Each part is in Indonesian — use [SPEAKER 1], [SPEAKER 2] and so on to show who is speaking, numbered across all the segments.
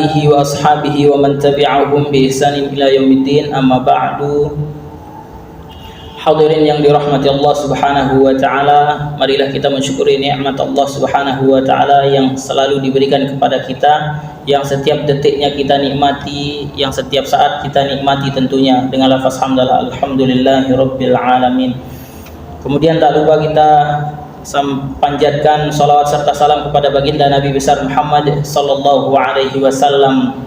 [SPEAKER 1] alihi wa ashabihi wa man tabi'ahum bi ihsanin ila yaumiddin, amma ba'du. Hadirin yang dirahmati Allah Subhanahu wa taala, marilah kita mensyukuri nikmat Allah Subhanahu wa taala yang selalu diberikan kepada kita, yang setiap detiknya kita nikmati, yang setiap saat kita nikmati tentunya dengan lafaz hamdalah alhamdulillahirabbil alamin. Kemudian tak lupa kita panjatkan salawat serta salam kepada baginda Nabi besar Muhammad sallallahu alaihi wasallam.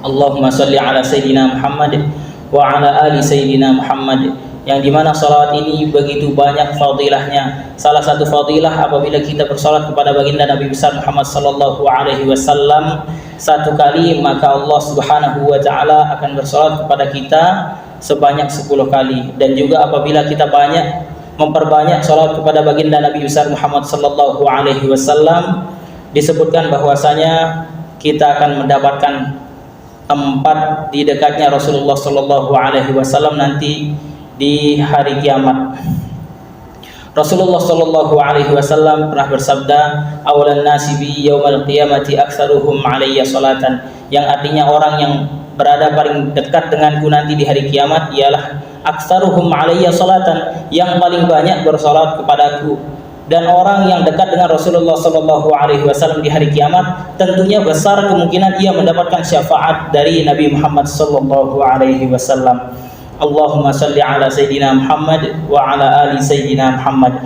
[SPEAKER 1] Allahumma shalli ala sayyidina Muhammad wa ala ali sayyidina Muhammad, yang dimana salawat ini begitu banyak fadilahnya. Salah satu fadilah apabila kita bersalat kepada baginda Nabi besar Muhammad sallallahu alaihi wasallam satu kali, maka Allah Subhanahu wa taala akan bersalat kepada kita sebanyak 10 kali. Dan juga apabila kita memperbanyak salat kepada baginda Nabi besar Muhammad sallallahu alaihi wasallam, disebutkan bahwasanya kita akan mendapatkan tempat di dekatnya Rasulullah sallallahu alaihi wasallam nanti di hari kiamat. Rasulullah sallallahu alaihi wasallam pernah bersabda, awalan nasi bi yaumal qiyamati aktsaruhum alayya salatan, yang artinya orang yang berada paling dekat denganku nanti di hari kiamat ialah aktsaruhum alayya salatan, yang paling banyak bersalat kepadaku. Dan orang yang dekat dengan Rasulullah sallallahu alaihi wasallam di hari kiamat tentunya besar kemungkinan ia mendapatkan syafaat dari Nabi Muhammad sallallahu alaihi wasallam. Allahumma salli ala sayyidina Muhammad wa ala ali sayyidina Muhammad.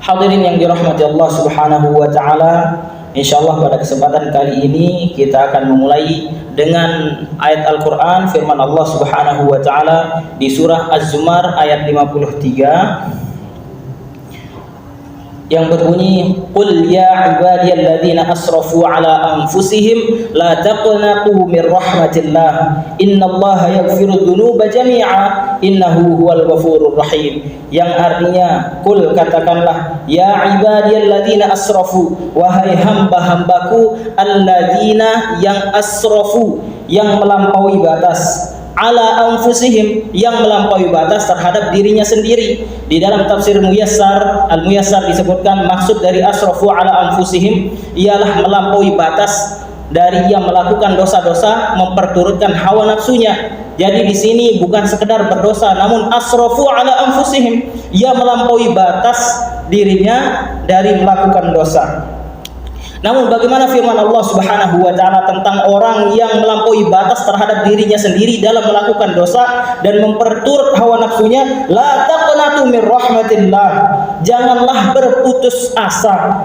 [SPEAKER 1] Hadirin yang dirahmati Allah Subhanahu wa taala, insyaallah pada kesempatan kali ini kita akan memulai dengan ayat Al-Qur'an firman Allah Subhanahu wa taala di surah Az-Zumar ayat 53 yang berbunyi, qul ya ibadiyalladzina asrafu ala anfusihim la taqnatu mir rahmatillah innallaha yaghfiru dzunuba jami'a innahu huwal ghafurur rahim, yang artinya qul, katakanlah, ya ibadiyalladzina asrafu, wahai hamba-hambaku, alladzina yang asrafu, yang melampaui batas, ala anfusihim, yang melampaui batas terhadap dirinya sendiri. Di dalam tafsir Al-Muyassar disebutkan maksud dari asrafu ala anfusihim ialah melampaui batas dari yang melakukan dosa-dosa memperturutkan hawa nafsunya. Jadi di sini bukan sekedar berdosa, namun asrafu ala anfusihim, ia melampaui batas dirinya dari melakukan dosa. Namun bagaimana firman Allah Subhanahu wa taala tentang orang yang melampaui batas terhadap dirinya sendiri dalam melakukan dosa dan memperturut hawa nafsunya? La taqnatu mir rahmatillah, janganlah berputus asa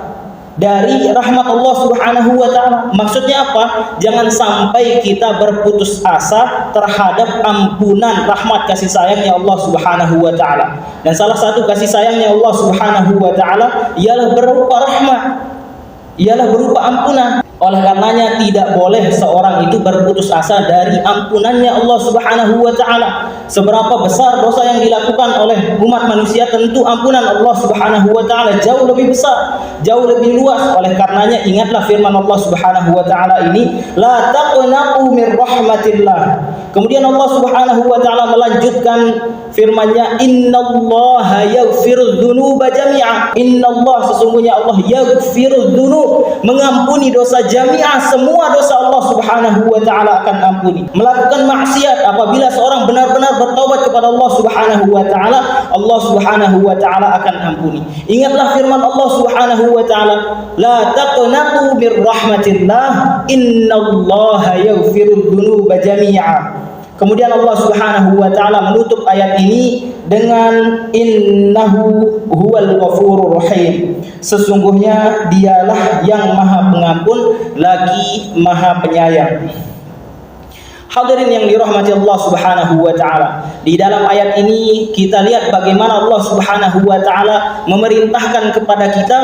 [SPEAKER 1] dari rahmat Allah Subhanahu wa taala. Maksudnya apa? Jangan sampai kita berputus asa terhadap ampunan, rahmat, kasih sayangnya Allah Subhanahu wa taala. Dan salah satu kasih sayangnya Allah Subhanahu wa taala ialah berupa rahmat, ialah berupa ampunan. Oleh karenanya tidak boleh seorang itu berputus asa dari ampunannya Allah Subhanahu wa taala. Seberapa besar dosa yang dilakukan oleh umat manusia, tentu ampunan Allah Subhanahu wa taala jauh lebih besar, jauh lebih luas. Oleh karenanya ingatlah firman Allah Subhanahu wa taala ini, la taqnatu mir rahmatillah. Kemudian Allah Subhanahu wa taala melanjutkan firman-Nya, innallaha yaghfiru dzunuba jami'a. Innallah, sesungguhnya Allah, yaghfiru dzunub, mengampuni dosa jami'ah, semua dosa Allah Subhanahu wa taala akan ampuni. Melakukan maksiat, apabila seorang benar-benar bertaubat kepada Allah Subhanahu wa taala, Allah Subhanahu wa taala akan ampuni. Ingatlah firman Allah Subhanahu wa taala, la taqnatu mir rahmatillah innallaha yaghfiru dzunuba jami'a. Kemudian Allah Subhanahu wa taala menutup ayat ini dengan innahu huwal ghafurur rahim, sesungguhnya dialah yang Maha Pengampun lagi Maha Penyayang. Hadirin yang dirahmati Allah Subhanahu wa taala, di dalam ayat ini kita lihat bagaimana Allah Subhanahu wa taala memerintahkan kepada kita,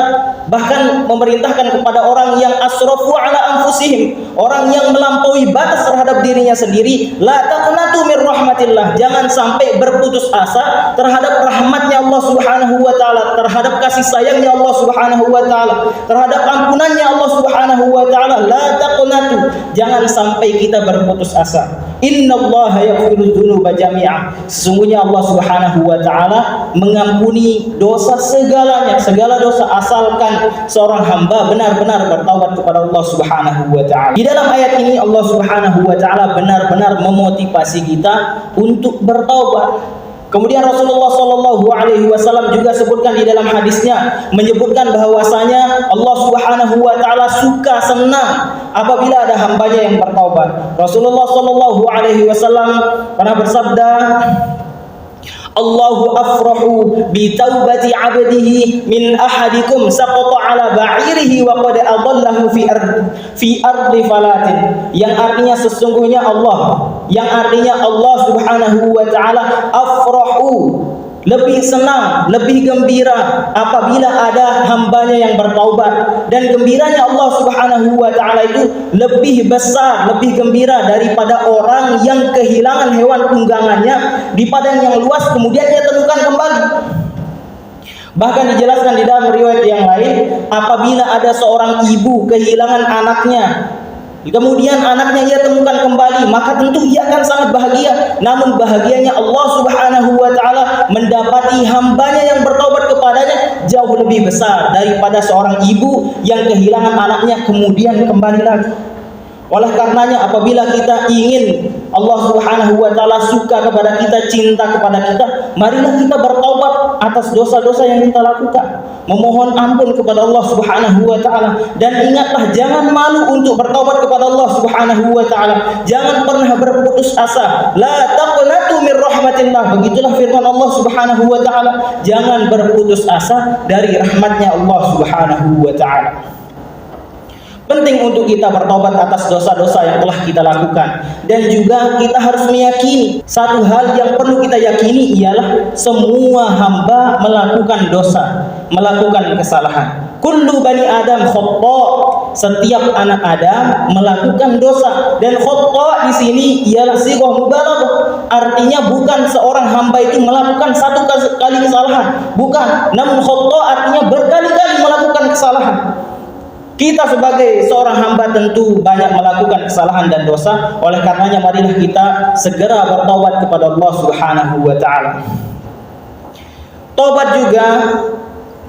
[SPEAKER 1] bahkan memerintahkan kepada orang yang asrafu ala anfusihim, orang yang melampaui batas terhadap dirinya sendiri, la taqnatu mir rahmatillah, jangan sampai berputus asa terhadap rahmatnya Allah Subhanahu wa taala, terhadap kasih sayangnya Allah Subhanahu wa taala, terhadap ampunannya Allah Subhanahu wa taala. La taqnatu, jangan sampai kita berputus asa. Innallaha yaghfiru dzunuba jami'a. Sesungguhnya Allah Subhanahu wa taala mengampuni dosa segalanya, segala dosa, asalkan seorang hamba benar-benar bertaubat kepada Allah Subhanahu wa taala. Di dalam ayat ini Allah Subhanahu wa taala benar-benar memotivasi kita untuk bertaubat. Kemudian Rasulullah Shallallahu Alaihi Wasallam juga sebutkan di dalam hadisnya, menyebutkan bahwasanya Allah Subhanahu Wa Taala suka, senang apabila ada hambanya yang bertaubat. Rasulullah Shallallahu Alaihi Wasallam pernah bersabda, Allahu afrahu bi taubati 'abdihi min ahadikum saqata 'ala ba'irihi wa qad adallahu fi ardi falatin. Yang artinya sesungguhnya Allah, yang artinya Allah Subhanahu wa taala afrahu, lebih senang, lebih gembira apabila ada hambanya yang bertaubat, dan gembiranya Allah Subhanahu wa taala itu lebih besar, lebih gembira daripada orang yang kehilangan hewan tunggangannya di padang yang luas kemudian dia temukan kembali. Bahkan dijelaskan di dalam riwayat yang lain, apabila ada seorang ibu kehilangan anaknya kemudian anaknya ia temukan kembali, maka tentu ia akan sangat bahagia. Namun bahagianya Allah Subhanahu wa taala mendapati hambanya yang bertaubat kepadanya jauh lebih besar daripada seorang ibu yang kehilangan anaknya kemudian kembali lagi. Oleh karenanya apabila kita ingin Allah Subhanahu wa taala suka kepada kita, cinta kepada kita, marilah kita bertaubat atas dosa-dosa yang kita lakukan, memohon ampun kepada Allah Subhanahu wa taala. Dan ingatlah, jangan malu untuk bertaubat kepada Allah Subhanahu wa taala. Jangan pernah berputus asa. La taqnatu min rahmatillah. Begitulah firman Allah Subhanahu wa taala. Jangan berputus asa dari rahmatnya Allah Subhanahu wa taala. Penting untuk kita bertobat atas dosa-dosa yang telah kita lakukan. Dan juga kita harus meyakini satu hal yang perlu kita yakini, ialah semua hamba melakukan dosa, melakukan kesalahan. Kullu bani Adam khata'. Setiap anak Adam melakukan dosa. Dan khata' di sini ialah sighah mubalaghah. Artinya bukan seorang hamba itu melakukan satu kali kesalahan, bukan. Namun khata' artinya berkali-kali melakukan kesalahan. Kita sebagai seorang hamba tentu banyak melakukan kesalahan dan dosa. Oleh karenanya marilah kita segera bertaubat kepada Allah Subhanahu wa taala. Taubat juga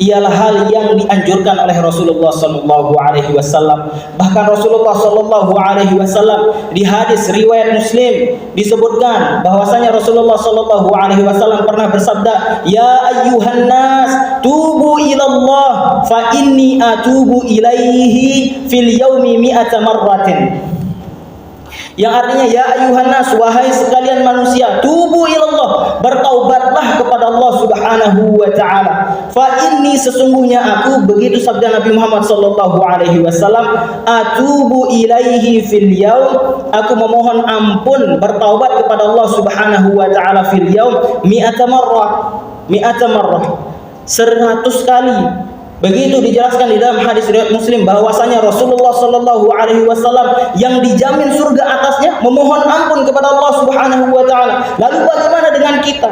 [SPEAKER 1] ialah hal yang dianjurkan oleh Rasulullah sallallahu alaihi wasallam. Bahkan Rasulullah sallallahu alaihi wasallam di hadis riwayat Muslim disebutkan bahwasanya Rasulullah sallallahu alaihi wasallam pernah bersabda, "Ya ayyuhan nas, tubu ila Allah fa inni atubu ilaihi fil yaumi mi'ata marratin." Yang artinya, ya ayuhan nas, wahai sekalian manusia, tubu ilallah, bertaubatlah kepada Allah Subhanahu wa taala. Fa inni, sesungguhnya aku, begitu sabda Nabi Muhammad sallallahu alaihi wasallam, atubu ilaihi fil yaum, aku memohon ampun, bertaubat kepada Allah Subhanahu wa taala fil yaum mi'ata marrah, 100 kali. Begitu dijelaskan di dalam hadis riwayat Muslim bahwasanya Rasulullah sallallahu alaihi wasallam yang dijamin surga atasnya memohon ampun kepada Allah Subhanahu wa taala. Lalu bagaimana dengan kita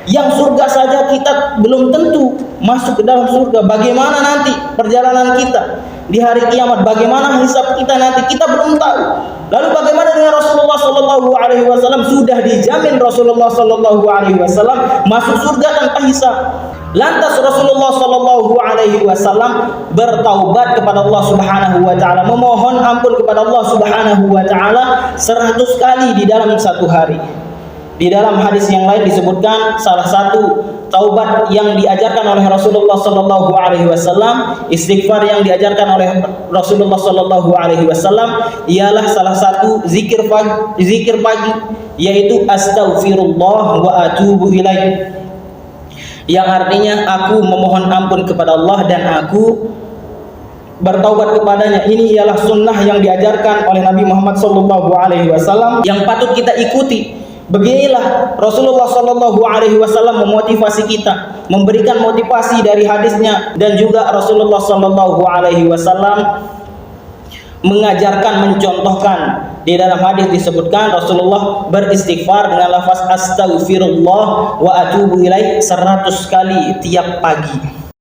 [SPEAKER 1] yang surga saja kita belum tentu masuk ke dalam surga? Bagaimana nanti perjalanan kita di hari kiamat? Bagaimana hisab kita nanti? Kita belum tahu. Lalu bagaimana dengan Rasulullah sallallahu alaihi wasallam? Sudah dijamin Rasulullah sallallahu alaihi wasallam masuk surga tanpa hisab. Lantas Rasulullah sallallahu alaihi wasallam bertaubat kepada Allah Subhanahu wa taala, memohon ampun kepada Allah Subhanahu wa taala 100 kali di dalam satu hari. Di dalam hadis yang lain disebutkan salah satu taubat yang diajarkan oleh Rasulullah sallallahu alaihi wasallam, istighfar yang diajarkan oleh Rasulullah sallallahu alaihi wasallam ialah salah satu zikir pagi, yaitu astaghfirullah wa atubu ilaih. Yang artinya aku memohon ampun kepada Allah dan aku bertaubat kepadanya. Ini ialah sunnah yang diajarkan oleh Nabi Muhammad SAW yang patut kita ikuti. Beginilah Rasulullah SAW memotivasi kita, memberikan motivasi dari hadisnya, dan juga Rasulullah SAW mengajarkan, mencontohkan. Di dalam hadis disebutkan Rasulullah beristighfar dengan lafaz astaghfirullah wa atubu ilaih 100 kali tiap pagi.